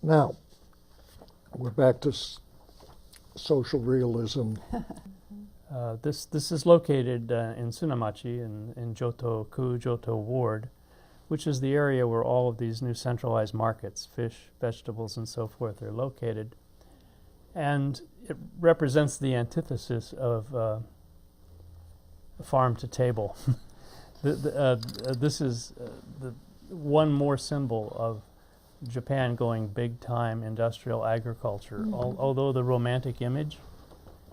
Now, we're back to social realism. This is located in Sunamachi in Joto-ku, Joto Ward, which is the area where all of these new centralized markets, fish, vegetables, and so forth, are located. And it represents the antithesis of farm to table. This is the one more symbol of Japan going big time industrial agriculture, although the romantic image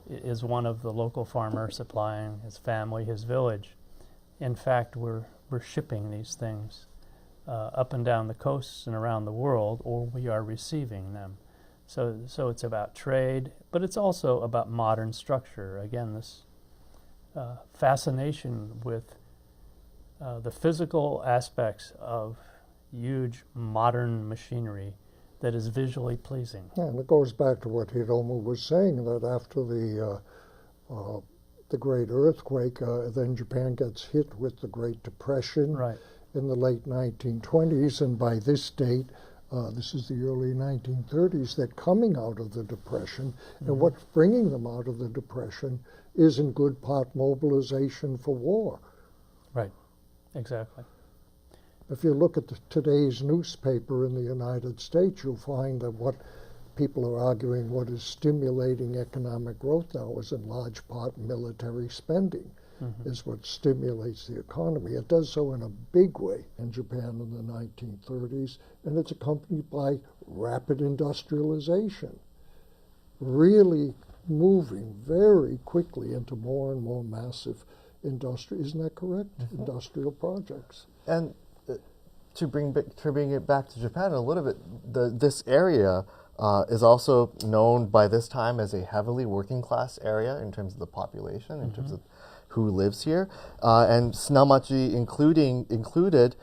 is one of the local farmer supplying his family, his village. In fact, we're shipping these things up and down the coasts and around the world, or we are receiving them. So it's about trade, but it's also about modern structure. Again, this fascination with the physical aspects of huge modern machinery that is visually pleasing. Yeah, and it goes back to what Hiromu was saying, that after the Great Earthquake, then Japan gets hit with the Great Depression in the late 1920s, and by this date, this is the early 1930s, they're coming out of the Depression, and what's bringing them out of the Depression is in good part mobilization for war. Right, exactly. If you look at today's newspaper in the United States, you'll find that what people are arguing, what is stimulating economic growth now is in large part military spending, is what stimulates the economy. It does so in a big way in Japan in the 1930s, and it's accompanied by rapid industrialization, really moving very quickly into more and more massive industry. Isn't that correct? Industrial projects. And to bring it back to Japan a little bit, this area is also known by this time as a heavily working class area in terms of the population, in terms of who lives here, and Sunamachi included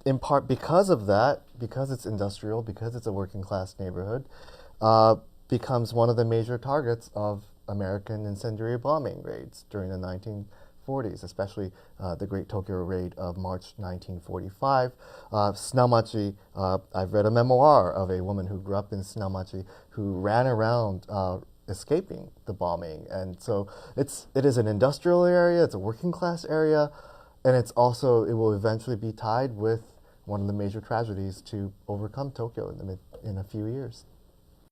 in part because of that, because it's industrial, because it's a working class neighborhood, becomes one of the major targets of American incendiary bombing raids during the 1940s, especially the Great Tokyo Raid of March 1945. Sunamachi, I've read a memoir of a woman who grew up in Sunamachi who ran around escaping the bombing. And so it is an industrial area, it's a working class area, and it will eventually be tied with one of the major tragedies to overcome Tokyo in a few years.